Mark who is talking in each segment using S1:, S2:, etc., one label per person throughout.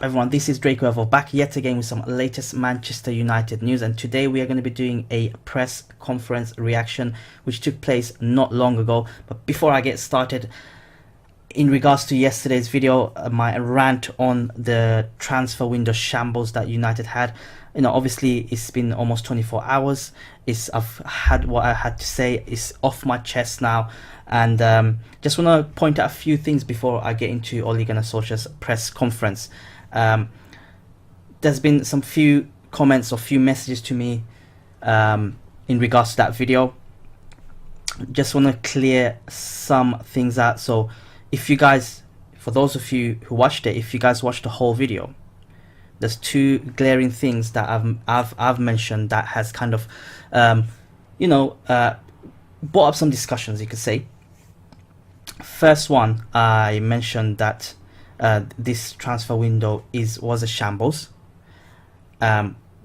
S1: up everyone, this is Draco Evo back yet again with some latest Manchester United news, and today we are going to be doing a press conference reaction which took place not long ago. But before I get started, in regards to yesterday's video, my rant on the transfer window shambles that United had, obviously it's been almost 24 hours. I've had what I had to say, is off my chest now, and just want to point out a few things before I get into Ole Gunnar Solskjaer's press conference. There's been some few comments or few messages to me in regards to that video. Just want to clear some things out. So if you guys, for those of you who watched it, if you guys watched the whole video, there's two glaring things that I've mentioned that has kind of brought up some discussions, you could say. First one, I mentioned that this transfer window was a shambles,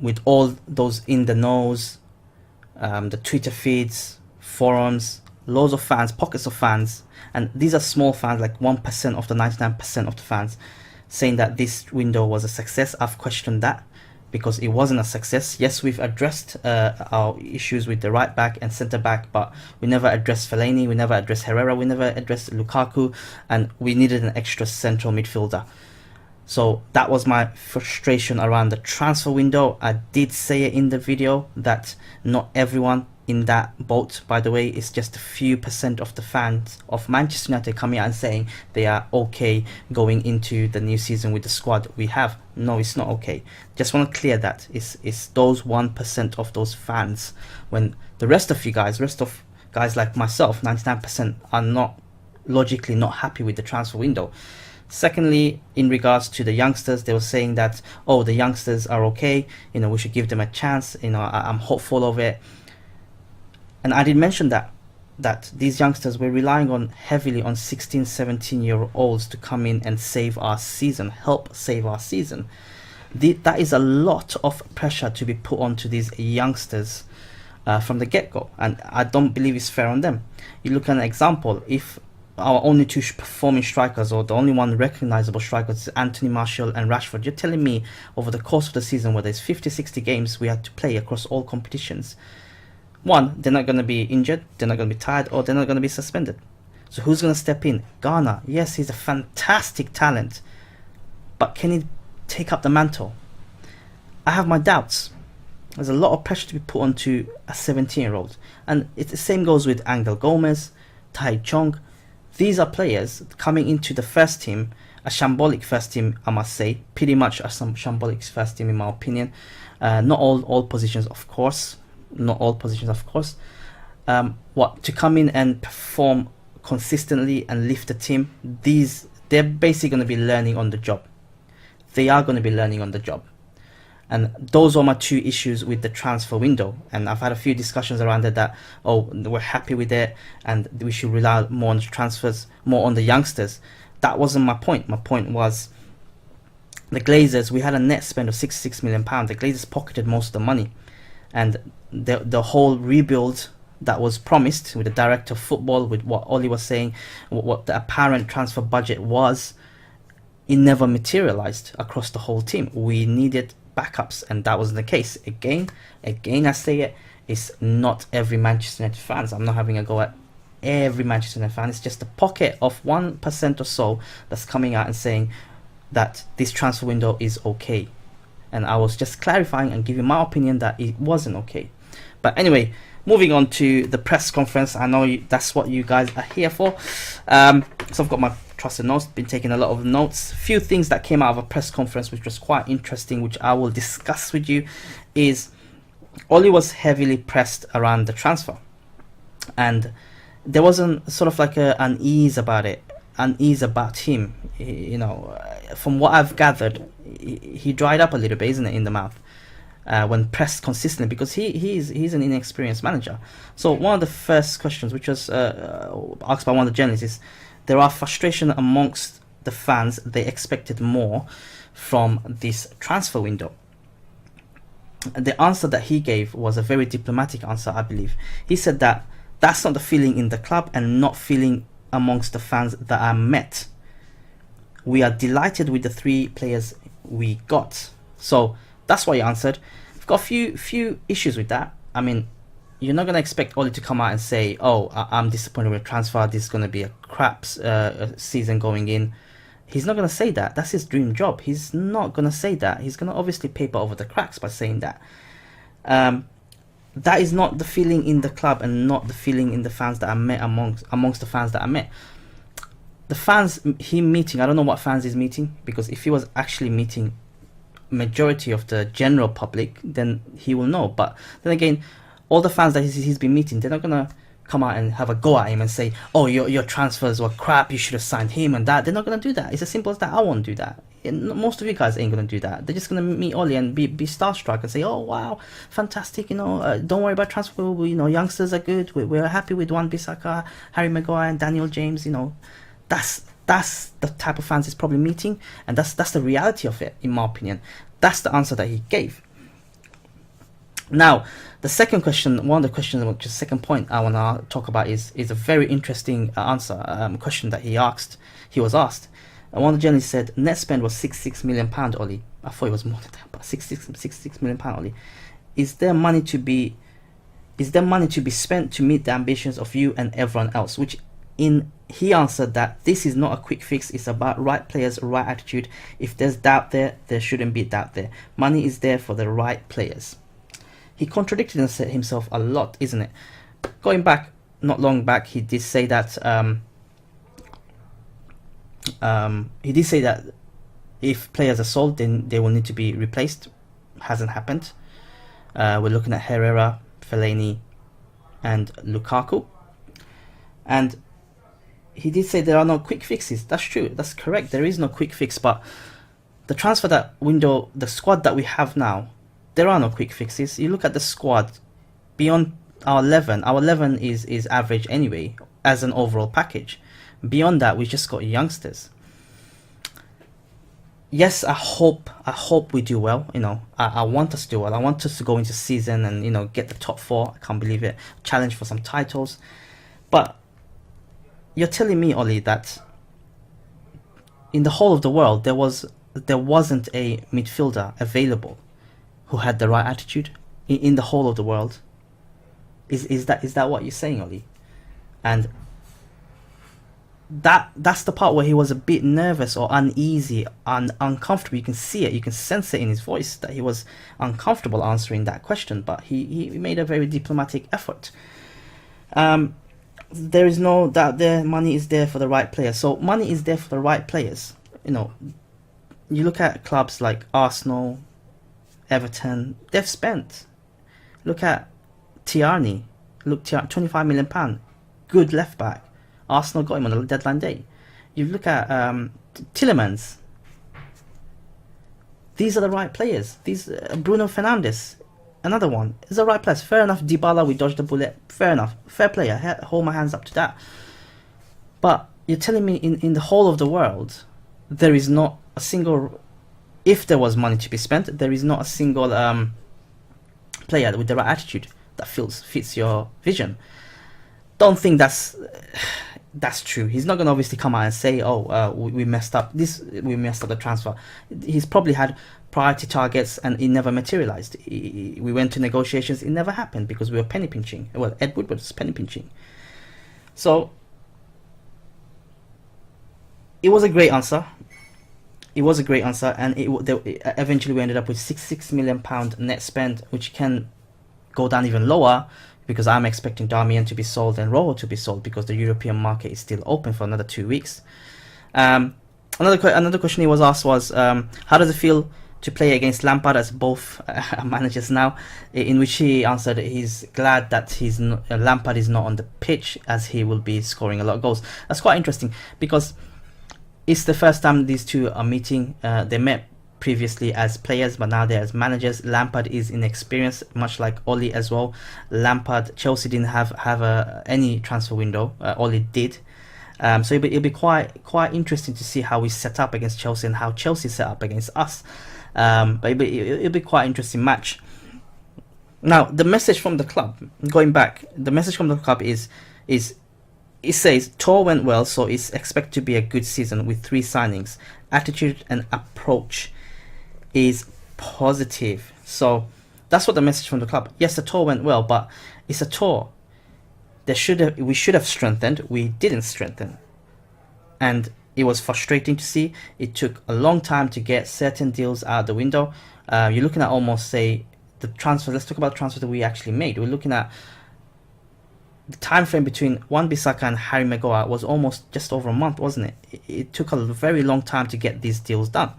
S1: with all those in the knows, the Twitter feeds, forums, loads of fans, pockets of fans, and these are small fans, like 1% of the 99% of the fans, saying that this window was a success. I've questioned that because it wasn't a success. Yes, we've addressed our issues with the right back and centre back, but we never addressed Fellaini, we never addressed Herrera, we never addressed Lukaku, and we needed an extra central midfielder. So that was my frustration around the transfer window. I did say it in the video that not everyone in that boat, by the way. It's just a few percent of the fans of Manchester United coming out and saying they are okay going into the new season with the squad we have. No, it's not okay. Just want to clear that. It's those 1% of those fans, when the rest of guys like myself, 99%, are not logically not happy with the transfer window. Secondly, in regards to the youngsters, they were saying that, oh, the youngsters are okay, we should give them a chance, I'm hopeful of it. And I did mention that these youngsters were relying heavily on 16, 17-year-olds to come in and save our season, help save our season. That is a lot of pressure to be put onto these youngsters from the get-go, and I don't believe it's fair on them. You look at an example, if our only two performing strikers, or the only one recognizable striker, is Anthony Martial and Rashford, you're telling me over the course of the season, where there's 50, 60 games we had to play across all competitions, one, they're not going to be injured, they're not going to be tired, or they're not going to be suspended. So who's going to step in? Ghana, yes, he's a fantastic talent, but can he take up the mantle? I have my doubts. There's a lot of pressure to be put onto a 17-year-old. And the same goes with Angel Gomez, Tai Chong. These are players coming into the first team, a shambolic first team, I must say, pretty much a shambolic first team in my opinion. Not all positions, of course. Not all positions, of course. To come in and perform consistently and lift the team, they're basically going to be learning on the job. They are going to be learning on the job. And those are my two issues with the transfer window. And I've had a few discussions around it that, oh, we're happy with it and we should rely more on the transfers, more on the youngsters. That wasn't my point. My point was the Glazers, we had a net spend of £66 million. The Glazers pocketed most of the money. And the whole rebuild that was promised with the director of football, with what Oli was saying, what the apparent transfer budget was, it never materialized across the whole team. We needed backups, and that wasn't the case. Again I say it's not every Manchester United fans. I'm not having a go at every Manchester United fan. It's just a pocket of 1% or so that's coming out and saying that this transfer window is okay. And I was just clarifying and giving my opinion that it wasn't okay. But anyway, moving on to the press conference. I know that's what you guys are here for. So I've got my trusted notes, been taking a lot of notes. Few things that came out of a press conference which was quite interesting, which I will discuss with you, is Oli was heavily pressed around the transfer. And there wasn't sort of like an unease about it, unease about him. From what I've gathered, he dried up a little bit, isn't it, in the mouth when pressed consistently, because he's an inexperienced manager. So one of the first questions, which was asked by one of the journalists, is there are frustration amongst the fans. They expected more from this transfer window. The answer that he gave was a very diplomatic answer, I believe. He said that that's not the feeling in the club and not feeling amongst the fans that I met. We are delighted with the 3 players we got. So that's what he answered. I've got a few issues with that. I mean, you're not going to expect Ole to come out and say, oh, I'm disappointed with transfer, this is going to be a crap season going in. He's not going to say that. That's his dream job. He's not going to say that. He's going to obviously paper over the cracks by saying that. That is not the feeling in the club, and not the feeling in the fans that I met amongst the fans that I met. The fans him meeting, I don't know what fans he's meeting, because if he was actually meeting majority of the general public, then he will know. But then again, all the fans that he's been meeting, they're not gonna come out and have a go at him and say, oh, your transfers were crap, you should have signed him and that. They're not gonna do that. It's as simple as that. I won't do that. And most of you guys ain't gonna do that. They're just gonna meet Ole and be starstruck and say, oh wow, fantastic, don't worry about transfer, youngsters are good, we're happy with Wan-Bissaka, Harry Maguire and Daniel James. That's the type of fans he's probably meeting, and that's the reality of it, in my opinion. That's the answer that he gave. Now, the second question, one of the questions, which is the second point I want to talk about, is a very interesting question that he was asked. And one of the journalists said, net spend was £66 million, Ole. I thought it was more than that, but £66 million, Ole. Is there money to be spent to meet the ambitions of you and everyone else? He answered that this is not a quick fix. It's about right players, right attitude. If there's doubt there shouldn't be doubt there. Money is there for the right players. He contradicted himself a lot, isn't it? Going back, not long back, he did say that if players are sold, then they will need to be replaced. Hasn't happened. We're looking at Herrera, Fellaini, and Lukaku. And he did say there are no quick fixes. That's true. That's correct. There is no quick fix. But the transfer window, the squad that we have now, there are no quick fixes. You look at the squad beyond our 11. Our 11 is average anyway as an overall package. Beyond that, we just got youngsters. Yes, I hope we do well. I want us to do well. I want us to go into season and get the top 4. I can't believe it. Challenge for some titles. But you're telling me, Ole, that in the whole of the world there wasn't a midfielder available who had the right attitude in the whole of the world. Is that what you're saying, Ole? And that's the part where he was a bit nervous or uneasy and uncomfortable. You can see it, you can sense it in his voice that he was uncomfortable answering that question, but he made a very diplomatic effort. There is no doubt there, money is there for the right players. So money is there for the right players. You look at clubs like Arsenal, Everton, they've spent. Look at Tierney. Look, £25 million. Good left back. Arsenal got him on the deadline day. You look at Tielemans. These are the right players. Bruno Fernandes, another one, is the right place. Fair enough, Dybala, we dodged the bullet. Fair enough. Fair play. I hold my hands up to that. But you're telling me in the whole of the world, there is not a single... If there was money to be spent, there is not a single player with the right attitude that fits your vision. Don't think that's true. He's not going to obviously come out and say, oh, we messed up the transfer. He's probably had priority targets and it never materialized. We went to negotiations, it never happened because we were penny pinching. Well, Ed Woodward was penny pinching. So it was a great answer. And eventually we ended up with £66 million net spend, which can go down even lower because I'm expecting Darmian to be sold and Rojo to be sold because the European market is still open for another 2 weeks. Another question he was asked was, how does it feel to play against Lampard as both managers now? In which he answered he's glad that Lampard is not on the pitch as he will be scoring a lot of goals. That's quite interesting because it's the first time these two are meeting. They met previously as players, but now they're as managers. Lampard is inexperienced, much like Ole as well. Chelsea didn't have any transfer window. Ole did. So it'll be quite interesting to see how we set up against Chelsea and how Chelsea set up against us. But it'll be quite interesting match. Now, the message from the club, going back, the message from the club is it says, tour went well, so it's expected to be a good season with 3 signings. Attitude and approach is positive. So that's what the message from the club. Yes, the tour went well, but it's a tour. We should have strengthened. We didn't strengthen, and it was frustrating to see. It took a long time to get certain deals out the window. You're looking at almost, say, the transfer. Let's talk about the transfer that we actually made. We're looking at the time frame between Wan-Bissaka and Harry Maguire was almost just over a month, wasn't it? It took a very long time to get these deals done.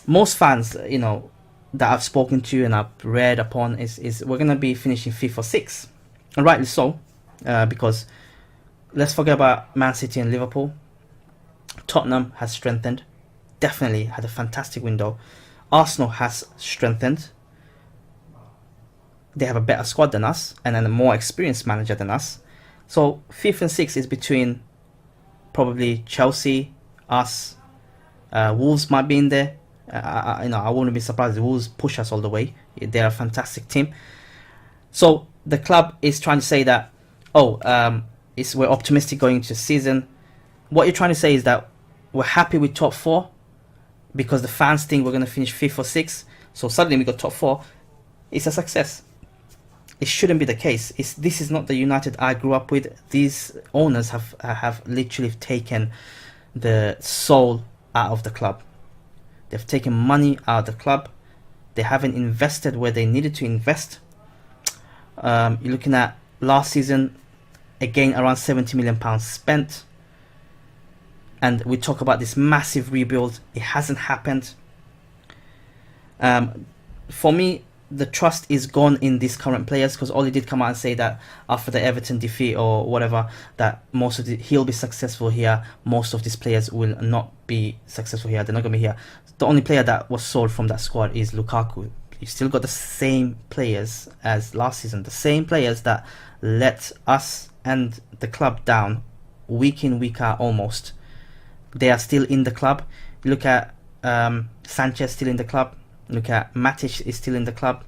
S1: Most fans, that I've spoken to and I've read upon is we're going to be finishing 5th or 6th. And rightly so, because let's forget about Man City and Liverpool. Tottenham has strengthened, definitely had a fantastic window. Arsenal has strengthened. They have a better squad than us and then a more experienced manager than us. So 5th and 6th is between probably Chelsea, us, Wolves might be in there. I wouldn't be surprised if Wolves push us all the way. They're a fantastic team. So the club is trying to say that, we're optimistic going into the season. What you're trying to say is that we're happy with top 4 because the fans think we're going to finish 5th or 6th. So suddenly we got top 4. It's a success. It shouldn't be the case. This is not the United I grew up with. These owners have literally taken the soul out of the club. They've taken money out of the club. They haven't invested where they needed to invest. You're looking at last season, again around £70 million spent. And we talk about this massive rebuild. It hasn't happened. For me, the trust is gone in these current players because Ole did come out and say that after the Everton defeat or whatever, that he'll be successful here. Most of these players will not be successful here. They're not going to be here. The only player that was sold from that squad is Lukaku. You still got the same players as last season. The same players that let us and the club down week in, week out almost. They are still in the club. Look at Sanchez still in the club. Look at Matic is still in the club.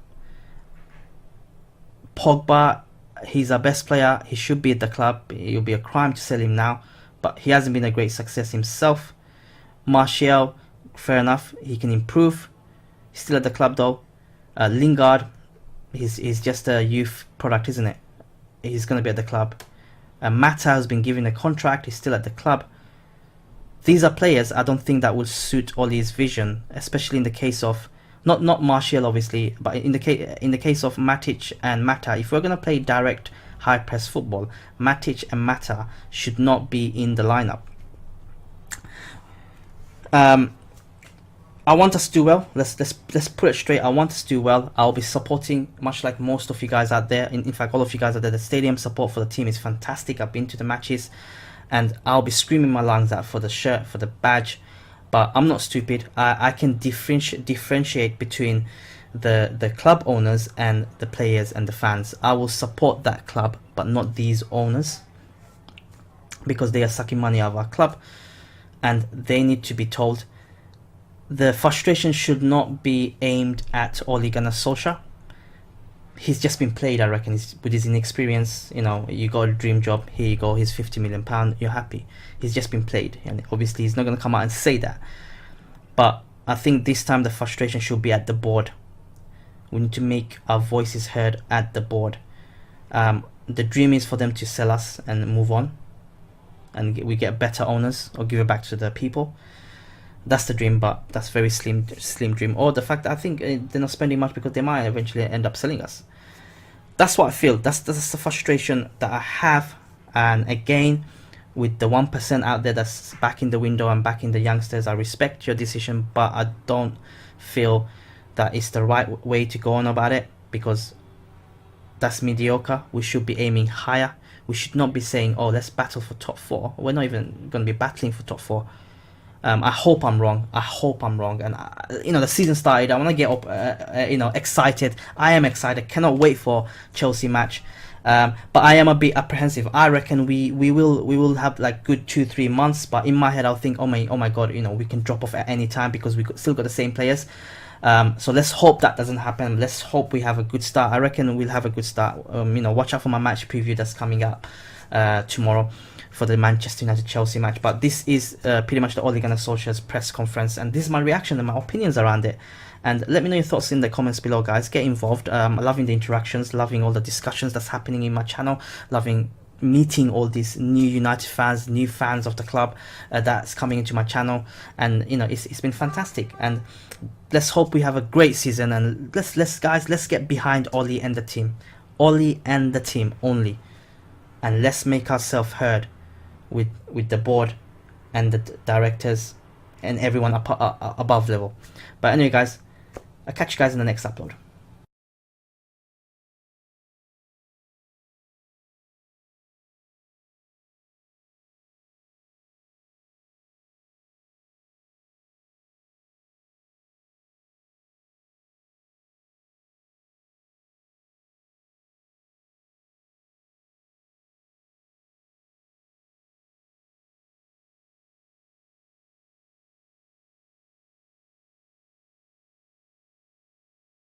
S1: Pogba, he's our best player. He should be at the club. It would be a crime to sell him now. But he hasn't been a great success himself. Martial, fair enough. He can improve. He's still at the club though. Lingard, he's just a youth product, isn't it? He's going to be at the club. Mata has been given a contract. He's still at the club. These are players I don't think that will suit Ole's vision, especially in the case of not Martial obviously, but in the case of Matic and Mata. If we're going to play direct high press football, Matic and Mata should not be in the lineup. I want us to do well. Let's put it straight. I want us to do well. I'll be supporting, much like most of you guys out there. In fact, all of you guys out there. The stadium support for the team is fantastic. I've been to the matches, and I'll be screaming my lungs out for the shirt, for the badge. But I'm not stupid. I can differentiate between the club owners and the players and the fans. I will support that club, but not these owners, because they are sucking money out of our club, and they need to be told. The frustration should not be aimed at Ole Gunnar Solskjaer. He's just been played, I reckon. With his inexperience, you got a dream job, here you go, here's £50 million, you're happy. He's just been played, and obviously he's not going to come out and say that. But I think this time the frustration should be at the board. We need to make our voices heard at the board. The dream is for them to sell us and move on, and we get better owners or give it back to the people. That's the dream, but that's very slim dream. Or the fact that I think they're not spending much because they might eventually end up selling us. That's what I feel. That's the frustration that I have. And again, with the 1% out there that's back in the window and back in the youngsters, I respect your decision, but I don't feel that it's the right way to go on about it, because that's mediocre. We should be aiming higher. We should not be saying, oh, let's battle for top 4. We're not even going to be battling for top 4. I hope I'm wrong. And the season started. I want to get up, excited. I am excited. Cannot wait for Chelsea match. But I am a bit apprehensive. I reckon we will have like good 2-3 months. But in my head, I'll think, oh my god, we can drop off at any time because we still got the same players. So let's hope that doesn't happen. Let's hope we have a good start. I reckon we'll have a good start. Watch out for my match preview that's coming up tomorrow for the Manchester United Chelsea match. But this is pretty much the Ole Gunnar Solskjaer's press conference, and this is my reaction and my opinions around it. And let me know your thoughts in the comments below, guys. Get involved. Loving the interactions, loving all the discussions that's happening in my channel, loving meeting all these new United fans, new fans of the club that's coming into my channel. And it's been fantastic. And let's hope we have a great season. And let's get behind Ole and the team. Ole and the team only. And let's make ourselves heard with the board and the directors and everyone above level. But anyway, guys, I'll catch you guys in the next upload.